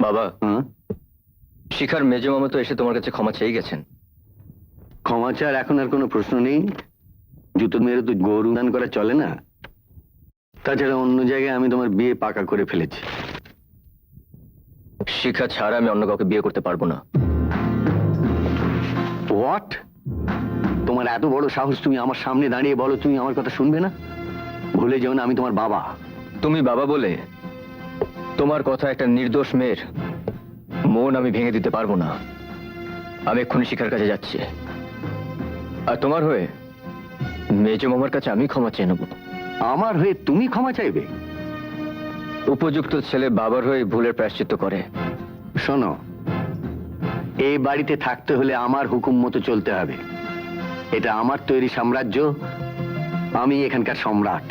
বাবা, শিখার মেজো মামা তো এসে তোমার কাছে ক্ষমা চেয়ে গেছেন। ক্ষমা চার এখন আর কোনো প্রশ্ন নেই। জুতো মেরে তো গরু দান করা চলে না। তাছাড়া অন্য জায়গায় আমি তোমার বিয়ে পাকা করে ফেলেছি। শিখা ছাড়া আমি অন্য কাউকে বিয়ে করতে পারবো না। হোয়াট? তোমার এত বড় সাহস, তুমি আমার সামনে দাঁড়িয়ে বলো তুমি আমার কথা শুনবে না? ভুলে যেও না আমি তোমার বাবা। তুমি বাবা বলে তোমার কথা একটা নির্দোষ মেয়ের মন আমি ভেঙে দিতে পারবো না। আমি এক্ষুনি শিখার কাছে যাচ্ছি, আর তোমার হয়ে মেজো মামার কাছে আমি ক্ষমা চেয়ে নেব। আমার হয়ে তুমি ক্ষমা চাইবে? উপযুক্ত ছেলে বাবার হয়ে ভুলের প্রায়শ্চিত্ত করে। শোনো, এই বাড়িতে থাকতে হলে আমার হুকুম মতো চলতে হবে। এটা আমার তৈরি সাম্রাজ্য, আমি এখানকার সম্রাট।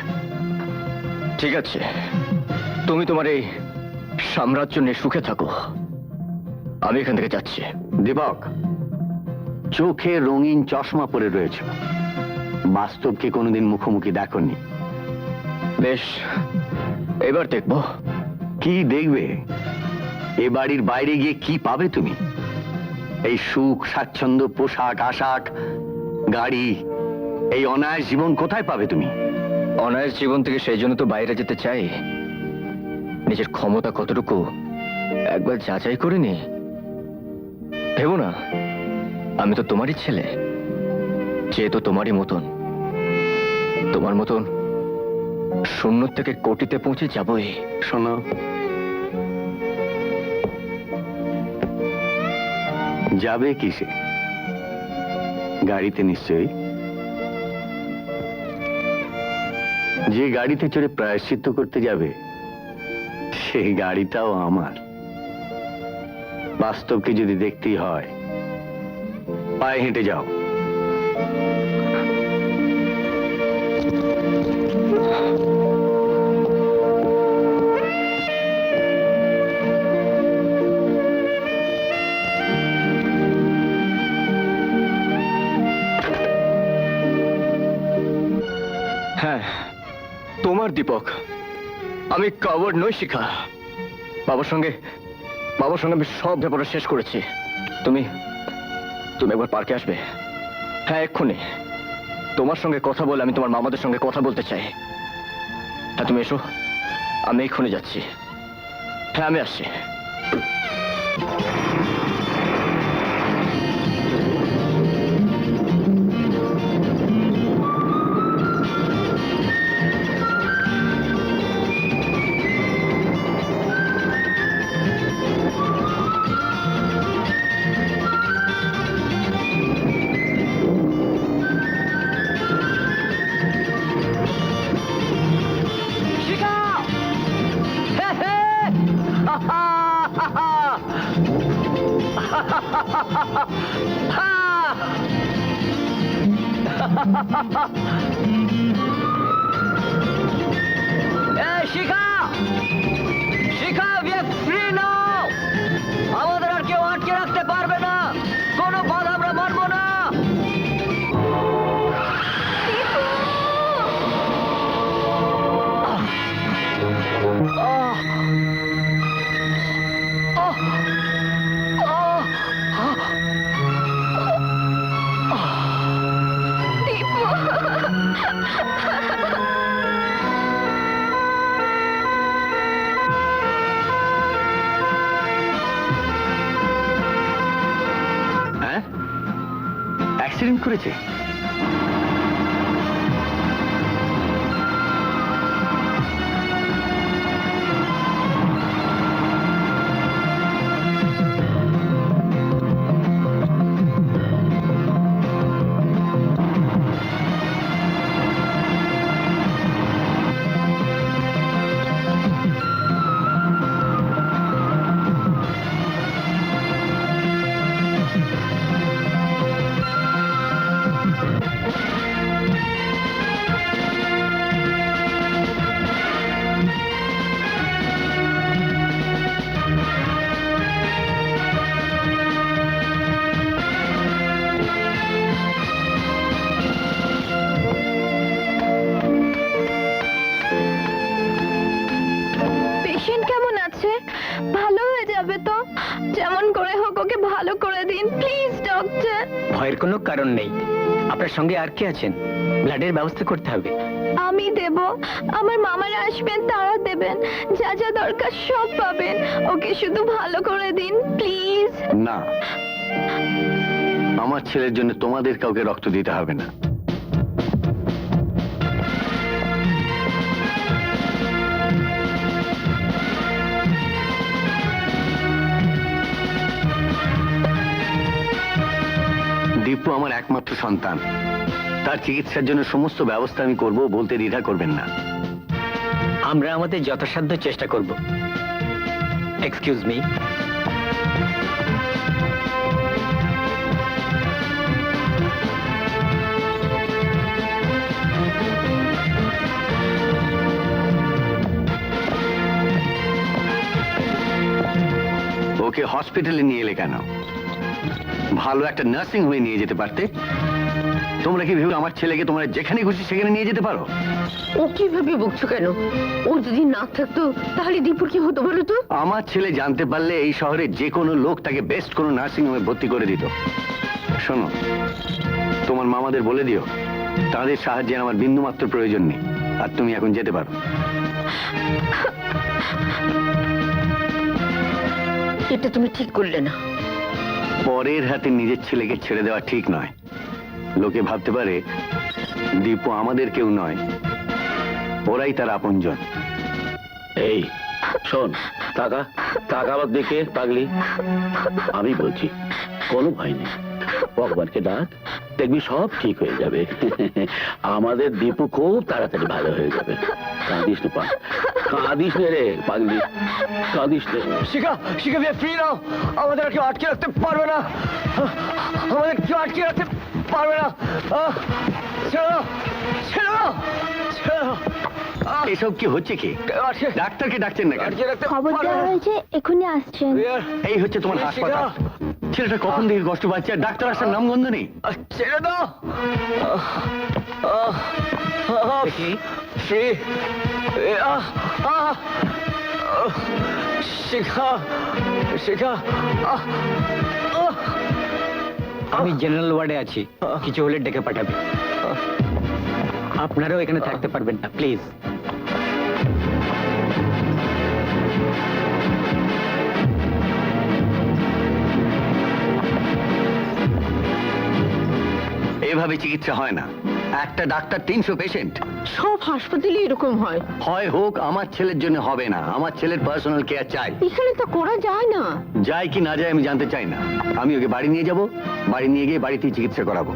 ঠিক আছে, তুমি তোমার এই সাম্রাজ্য নিয়ে সুখে থাকো, আমি এখান থেকে যাচ্ছি। দীপক, চোখে রঙিন চশমা পরে রয়েছে, বাস্তবকে কোনোদিন মুখোমুখি দেখোনি। বেশ, এবার দেখবো। কি দেখবে? এ বাড়ির বাইরে গিয়ে কি পাবে তুমি? এই সুখ, স্বাচ্ছন্দ্য, পোশাক আশাক, গাড়ি, এই অনায়াস জীবন কোথায় পাবে তুমি? অনায়াস জীবন থেকে সেই জন্য তো বাইরে যেতে চাই। নিজের ক্ষমতা কতটুকু একবার যাচাই করে নি। ভেবো না, আমি তো তোমারই ছেলে, যেহেতু তোমারই মতন, তোমার মতন শূন্য থেকে কোটিতে পৌঁছে যাবই। শোনো, যাবে কিসে? গাড়িতে নিশ্চয়ই। যে গাড়িতে চড়ে প্রায়শ্চিত্ত করতে যাবে সেই গাড়িটাও আমার। বাস্তবকে যদি দেখতেই হয় পায়ে হেঁটে যাও। হ্যাঁ, তোমার দীপক, আমি কাওয়ার্ড নই শিখা। বাবার সঙ্গে আমি সব ব্যাপারটা শেষ করেছি। তুমি একবার পার্কে আসবে? হ্যাঁ, এক্ষুনি। তোমার সঙ্গে কথা বলে আমি তোমার মামাদের সঙ্গে কথা বলতে চাই। হ্যাঁ, তুমি এসো, আমি এক্ষুনি যাচ্ছি। হ্যাঁ, আমি আসছি। শিখা, শিখা, we are free now. আমাদের আর কেউ আটকে রাখতে পারবে না। কোনো বাধা আমরা মানবো না। হ্যাঁ, অ্যাক্সিডেন্ট করেছে? হচ্ছে, ভালো হয়ে যাবে তো। যেমন করে হোক ওকে ভালো করে দিন প্লিজ ডক্টর। ভয়ের কোনো কারণ নেই। আপনার সঙ্গে আর কে আছেন? ব্লাডের ব্যবস্থা করতে হবে। আমি দেব, আমার মামারা আসবেন, তারা দেবেন, যা যা দরকার সব পাবেন। ওকে শুধু ভালো করে দিন প্লিজ। না, আমার ছেলের জন্য তোমাদের কাউকে রক্ত দিতে হবে না। দীপু আমার একমাত্র সন্তান, তার চিকিৎসার জন্য সমস্ত ব্যবস্থা আমি করব, বলতে দ্বিধা করবেন না। আমরা আমাদের যথাসাধ্য চেষ্টা করব। Excuse me. ওকে হসপিটালে নিয়ে এলে কেন? ভালো একটা নার্সিং হোমে নিয়ে যেতে পারতে। তোমরা কি ভেবে আমার ছেলেকে তোমরা যেখানে খুশি সেখানে নিয়ে যেতে পারো? ও কিভাবে বকছো কেন? ও যদি না থাকতো তাহলে দীপুর কি হতো বলো তো? আমার ছেলে জানতে পারলে এই শহরে যে কোনো লোক তাকে বেস্ট কোনো নার্সিং হোমে ভর্তি করে দিত। শোনো, তোমার মামাদের বলে দিও তাদের সাহায্যে আমার বিন্দুমাত্র প্রয়োজন নেই, আর তুমি এখন যেতে পারো। এটা তুমি ঠিক করলে না। পরের হাতে নিজের ছেলেকে ছেড়ে দেওয়া ঠিক নয়। লোকে ভাবতে পারে দীপু আমাদের কেউ নয়, ওরাই তার আপনজন। এই শোন, টাকা টাকা আবার দেখে পাগলি, আমি বলছি কোনো ভয় নেই, ভগবানকে ডাক, দেখবি সব ঠিক হয়ে যাবে। আমাদের দীপু খুব তাড়াতাড়ি ভালো হয়ে যাবে। কাঁদিস না, কাঁদিস নে রে পাগলি, কাঁদিস নে। শিখা, শিখা ফ্রি নাও। আমাদের কেউ আটকে রাখতে পারবে না, আমাদের কেউ আটকে রাখতে পারবে না। ছেড়ে দাও, ছেড়ে দাও, ছেড়ে দাও। এসব কি হচ্ছে? কি ডাক্তারকে ডাকছেন না কেন? খবর দেওয়া হয়েছে, এক্ষুনি আসছেন। এই হচ্ছে তোমার হাসপাতাল। ছেলেটা কখন থেকে কষ্ট পাচ্ছে, আর ডাক্তার আসার নামগন্ধ নেই। ছেড়ে দাও। শিখা, শিখা, আমি জেনারেল ওয়ার্ডে আছি, কিছু হলে ডেকে পাঠাবে। আপনারাও এখানে থাকতে পারবেন না, প্লিজ। এভাবে চিকিৎসা হয় না। একটা ডাক্তার 300 পেশেন্ট। সব হাসপাতালে এরকম হয়। হয় হোক, আমার ছেলের জন্য হবে না। আমার ছেলের পার্সোনাল কেয়ার চাই। এখানে তো করা যায় না। যায় কি না যায় আমি জানতে চাই না। আমি ওকে বাড়ি নিয়ে যাব, বাড়ি নিয়ে গিয়ে বাড়িতেই চিকিৎসা করাবো।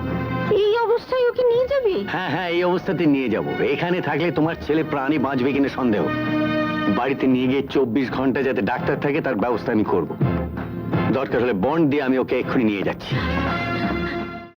এই অবস্থায় ওকে নিয়ে যাবে? হ্যাঁ হ্যাঁ, এই অবস্থাতে নিয়ে যাব। এখানে থাকলে তোমার ছেলে প্রাণী বাঁচবে কিনা সন্দেহ। বাড়িতে নিয়ে গিয়ে 24 ঘন্টা যাতে ডাক্তার থাকে তার ব্যবস্থা আমি করব। দরকার হলে বন্ড দিয়ে আমি ওকে এক্ষুনি নিয়ে যাচ্ছি।